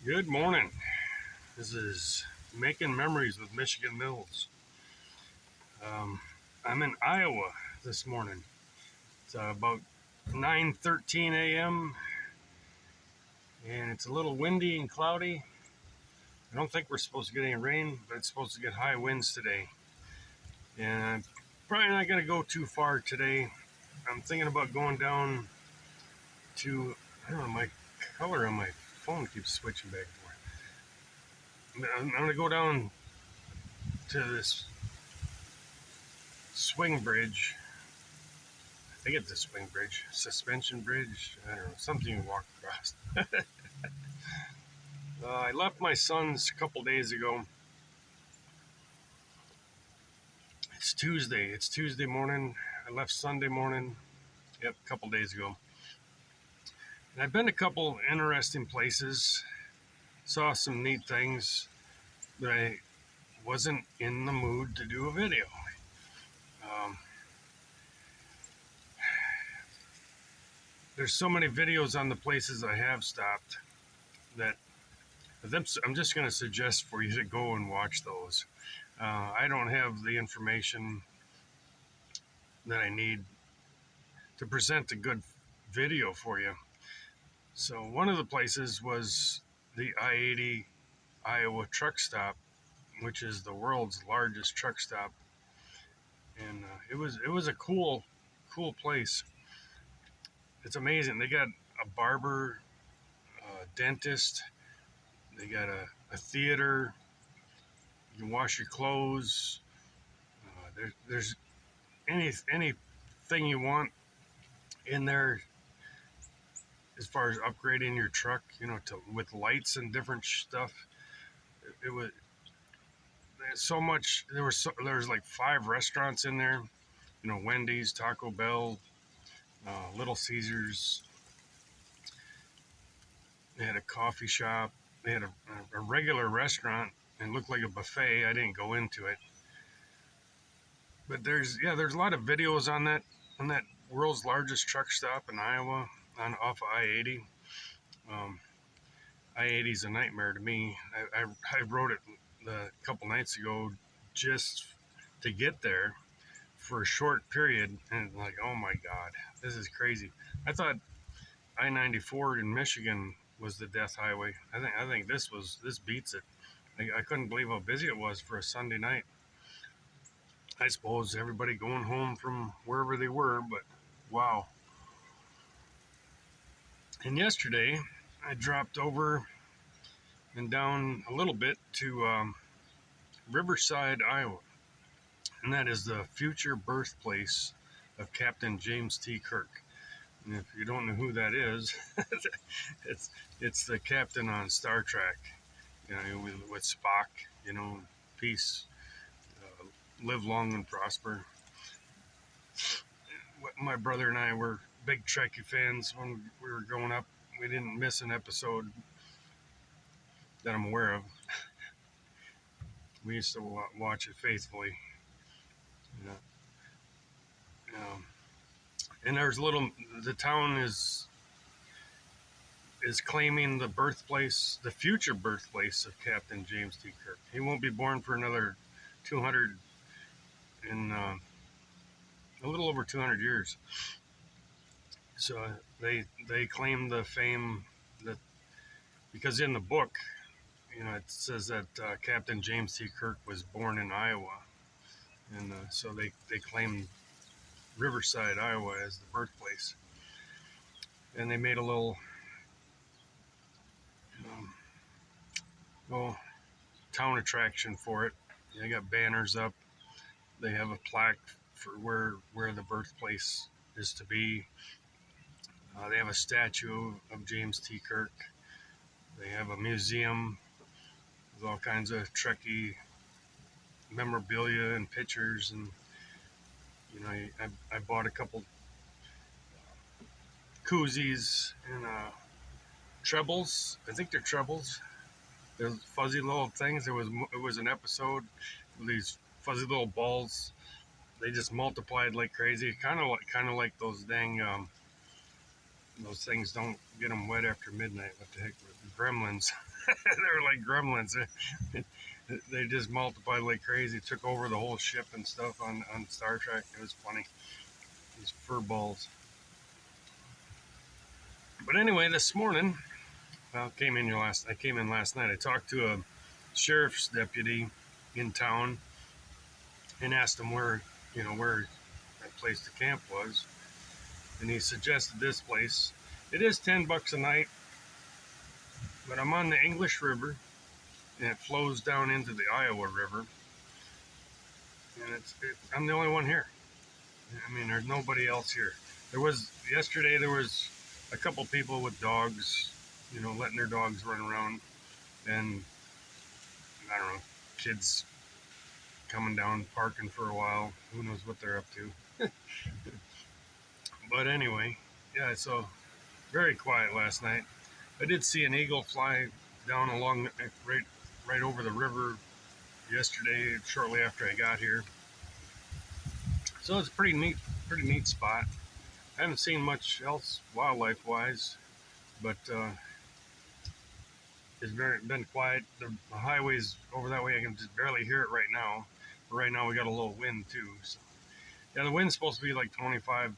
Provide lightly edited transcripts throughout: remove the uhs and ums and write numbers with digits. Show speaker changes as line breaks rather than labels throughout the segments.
Good morning. This is Making Memories with Michigan Mills. Um, I'm in Iowa this morning. It's about 9:13 a.m. and it's a little windy and cloudy. I don't think we're supposed to get any rain, but it's supposed to get high winds today. And I'm probably not going to go too far today. I'm thinking about going down to, I don't know, my color on my phone keeps switching back and forth. I'm going to go down to this swing bridge. I think it's a swing bridge, suspension bridge. I don't know, something you walk across. I left my son's a couple days ago. It's Tuesday. It's Tuesday morning. I left Sunday morning. Yep, a couple days ago. And I've been to a couple interesting places. Saw some neat things, but I wasn't in the mood to do a video. Um, there's so many videos on the places I have stopped that I'm just going to suggest for you to go and watch those. I don't have the information that I need to present a good video for you. So one of the places was the I-80 Iowa truck stop, which is the world's largest truck stop, and it was a cool place. It's amazing. They got a barber, a dentist, they got a theater. You can wash your clothes. There's anything you want in there as far as upgrading your truck, with lights and different stuff. It was so much. There was like 5 restaurants in there. Wendy's, Taco Bell, Little Caesars. They had a coffee shop. They had a regular restaurant. It looked like a buffet. I didn't go into it, but there's a lot of videos on that world's largest truck stop in Iowa on off of I-80. Um, I-80 is a nightmare to me. I rode it a couple nights ago just to get there for a short period, and like, oh my god, this is crazy. I thought I-94 in Michigan was the death highway. I think this beats it. I couldn't believe how busy it was for a Sunday night. I suppose everybody going home from wherever they were, but wow. And yesterday I dropped over and down a little bit to Riverside, Iowa, and that is the future birthplace of Captain James T. Kirk. And if you don't know who that is, it's it's the captain on Star Trek. With Spock. Peace, live long and prosper. My brother and I were big Trekkie fans when we were growing up. We didn't miss an episode that I'm aware of. We used to watch it faithfully. You know, and there's the town is claiming the future birthplace of Captain James T. Kirk. He won't be born for another 200 in a little over 200 years. So they claim the fame that because in the book, it says that Captain James T. Kirk was born in Iowa, and so they claim Riverside, Iowa, as the birthplace, and they made a um, little town attraction for it. They got banners up. They have a plaque for where the birthplace is to be. They have a statue of James T. Kirk. They have a museum with all kinds of Trekkie memorabilia and pictures, and I bought a couple koozies and trebles. I think they're trebles. They're fuzzy little things. It was an episode with these fuzzy little balls. They just multiplied like crazy. Kind of like those dang Those things don't get them wet after midnight. What the heck? Gremlins. They're like gremlins. They just multiplied like crazy. Took over the whole ship and stuff on Star Trek. It was funny. These fur balls. But anyway, this morning, I came in last night. I talked to a sheriff's deputy in town and asked him where that place to camp was, and he suggested this place. It is $10 a night, but I'm on the English River, and it flows down into the Iowa River, and I'm the only one here. I mean, there's nobody else here. Yesterday there was a couple people with dogs, letting their dogs run around, and I don't know, kids coming down, parking for a while. Who knows what they're up to? But anyway, yeah, so very quiet last night. I did see an eagle fly down along right over the river yesterday, shortly after I got here. So it's a pretty neat spot. I haven't seen much else wildlife wise, but it's been quiet. The highways over that way, I can just barely hear it right now. But right now we got a little wind too. So yeah, the wind's supposed to be like 25,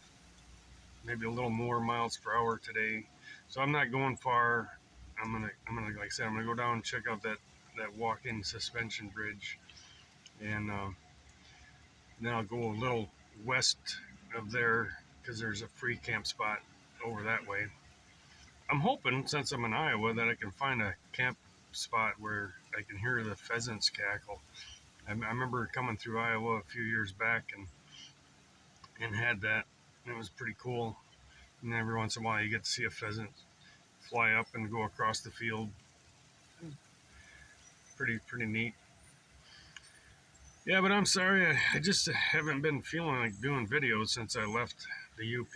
maybe a little more miles per hour today. So I'm not going far. I'm gonna like I said, I'm gonna go down and check out that walk-in suspension bridge, and then I'll go a little west of there because there's a free camp spot over that way. I'm hoping, since I'm in Iowa, that I can find a camp spot where I can hear the pheasants cackle. I remember coming through Iowa a few years back and had that, and it was pretty cool. And every once in a while, you get to see a pheasant fly up and go across the field. Pretty neat. Yeah, but I'm sorry, I just haven't been feeling like doing videos since I left the UP.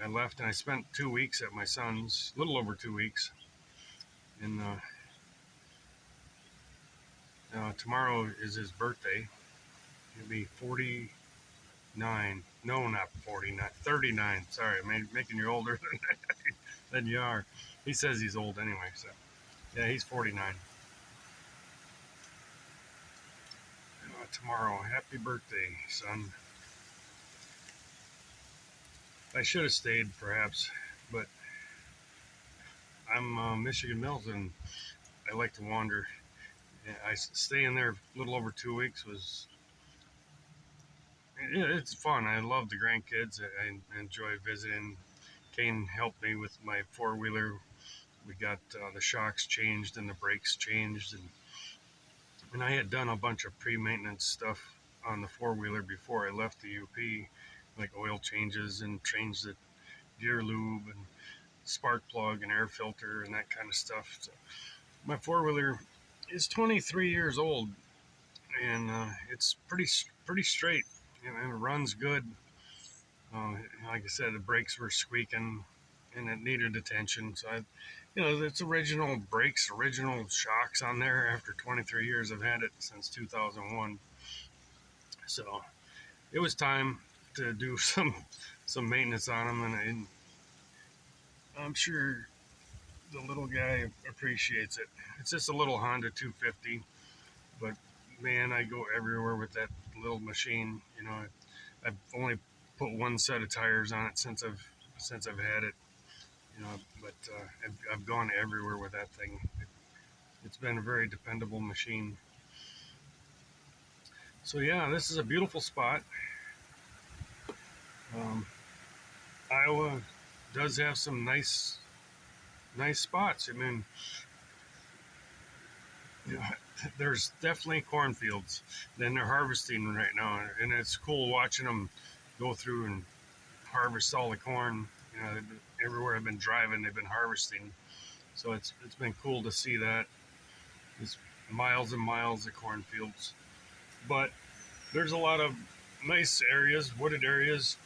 I left and I spent 2 weeks at my son's, a little over 2 weeks. And tomorrow is his birthday. He'll be 49. No, not 49. 39. Sorry, I'm making you older than you are. He says he's old anyway, so yeah, he's 49. Tomorrow, happy birthday, son. I should have stayed, perhaps, but I'm Michigan Mills, and I like to wander. I staying there a little over 2 weeks was it's fun. I love the grandkids. I enjoy visiting. Kane helped me with my four-wheeler. We got the shocks changed and the brakes changed, and I had done a bunch of pre-maintenance stuff on the four-wheeler before I left the UP, like oil changes and change the gear lube and spark plug and air filter and that kind of stuff. So my four-wheeler is 23 years old, and it's pretty straight, and it runs good. Like I said, the brakes were squeaking, and it needed attention. So it's original brakes, original shocks on there. After 23 years, I've had it since 2001. So it was time to do some maintenance on them, and I'm sure the little guy appreciates it. It's just a little Honda 250, but man, I go everywhere with that little machine. I've only put one set of tires on it since I've had it. But I've gone everywhere with that thing. It's been a very dependable machine. So yeah, this is a beautiful spot. Um, Iowa does have some nice spots. I mean, you know, there's definitely cornfields. Then they're harvesting right now, and it's cool watching them go through and harvest all the corn. Everywhere I've been driving, they've been harvesting. So it's been cool to see that. It's miles and miles of cornfields, but there's a lot of nice areas, wooded areas.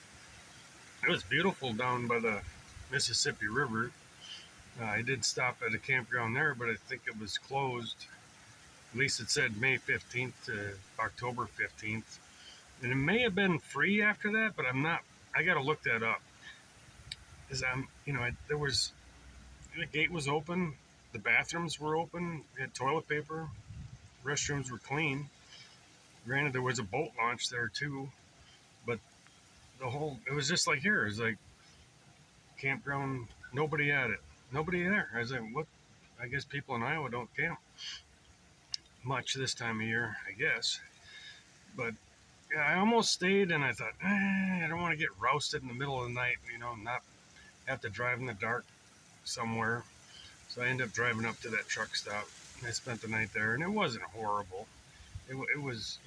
It was beautiful down by the Mississippi River. I did stop at a campground there, but I think it was closed. At least it said May 15th to October 15th. And it may have been free after that, but I'm not. I got to look that up. is there was the gate was open, the bathrooms were open, we had toilet paper, restrooms were clean. Granted, there was a boat launch there too, but it was just like here. It was like campground, nobody at it, nobody there. I was like, what? I guess people in Iowa don't camp much this time of year, I guess. But yeah, I almost stayed, and I thought, I don't want to get rousted in the middle of the night, not have to drive in the dark somewhere. So I ended up driving up to that truck stop. And I spent the night there, and it wasn't horrible. It was,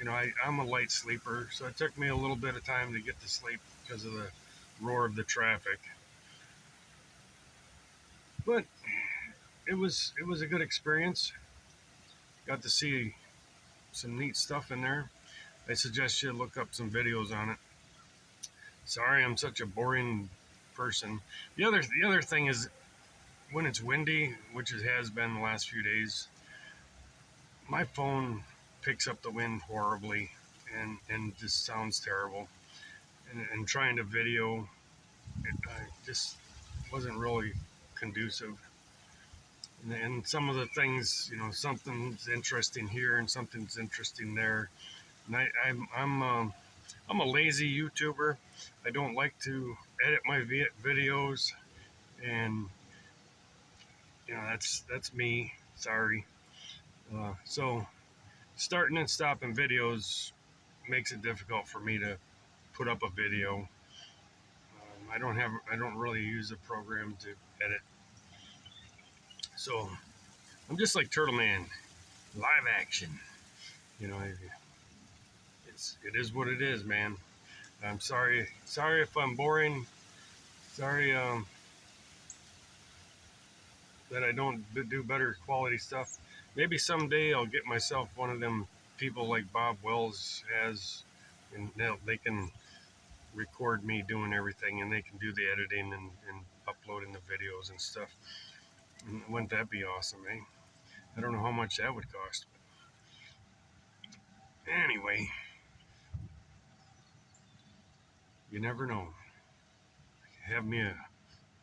I'm a light sleeper, so it took me a little bit of time to get to sleep because of the roar of the traffic. But it was a good experience. Got to see some neat stuff in there. I suggest you look up some videos on it. Sorry, I'm such a boring person. The other thing is when it's windy, which it has been the last few days, my phone picks up the wind horribly and just sounds terrible. And trying to video, just wasn't really conducive. And some of the things, something's interesting here and something's interesting there. And I'm a lazy YouTuber. I don't like to edit my videos, and that's me. Sorry. So starting and stopping videos makes it difficult for me to put up a video. I don't really use a program to edit, so I'm just like Turtle Man, live action. You know, it is what it is, man. I'm sorry if I'm boring. Sorry that I don't do better quality stuff. Maybe someday I'll get myself one of them people like Bob Wells has, and they can record me doing everything, and they can do the editing and uploading the videos and stuff. And wouldn't that be awesome, eh? I don't know how much that would cost. But anyway, you never know. Have me a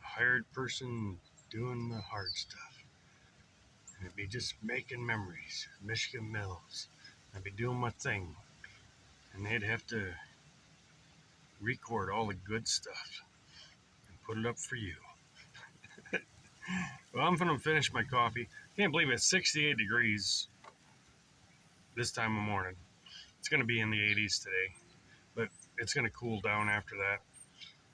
hired person doing the hard stuff. And I'd be just making memories. Michigan Mills. I'd be doing my thing. And they'd have to record all the good stuff and put it up for you. Well, I'm going to finish my coffee. Can't believe it's 68 degrees this time of morning. It's going to be in the 80s today, but it's going to cool down after that.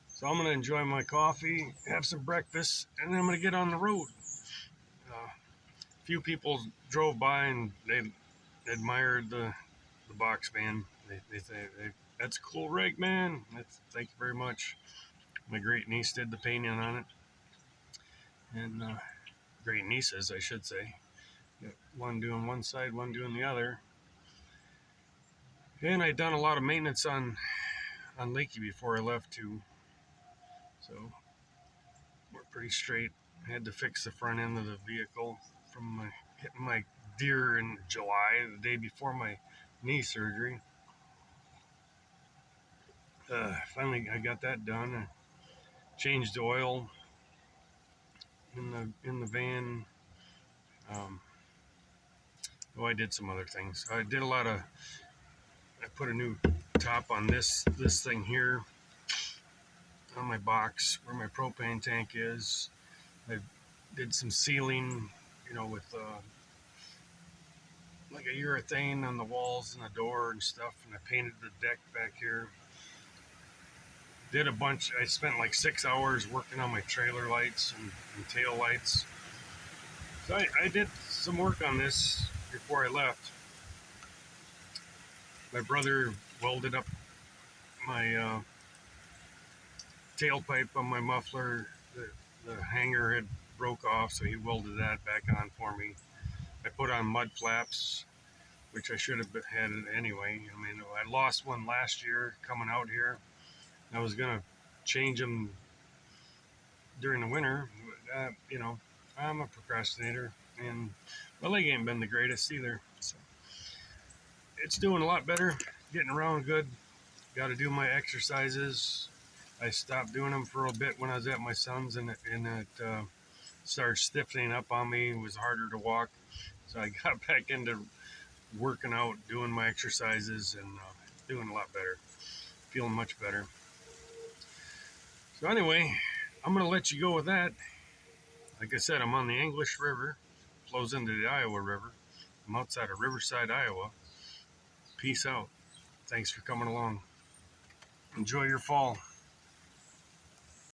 So I'm going to enjoy my coffee, have some breakfast, and then I'm going to get on the road. A few people drove by and they admired the box man. They say, that's a cool rig, man. Thank you very much. My great niece did the painting on it. And great nieces, I should say. Got one doing one side, one doing the other. And I'd done a lot of maintenance on Lakey before I left too. So we're pretty straight. I had to fix the front end of the vehicle from hitting my deer in July, the day before my knee surgery. Finally, I got that done. I changed the oil in the van. Um, I did some other things. I did a lot of. I put a new top on this thing here on my box where my propane tank is. I did some sealing, with like a urethane on the walls and the door and stuff, and I painted the deck back here. Did a bunch. I spent like 6 hours working on my trailer lights and tail lights. So I did some work on this before I left. My brother welded up my tailpipe on my muffler. The hanger had broke off, so he welded that back on for me. I put on mud flaps, which I should have had it anyway. I mean, I lost one last year coming out here. I was gonna change them during the winter. I'm a procrastinator, and my leg ain't been the greatest either. So it's doing a lot better, getting around good. Got to do my exercises. I stopped doing them for a bit when I was at my son's, and it started stiffening up on me. It was harder to walk, so I got back into working out, doing my exercises, and doing a lot better, feeling much better. So anyway, I'm gonna let you go with that. Like I said, I'm on the English River, flows into the Iowa River. I'm outside of Riverside, Iowa. Peace out. Thanks for coming along. Enjoy your fall.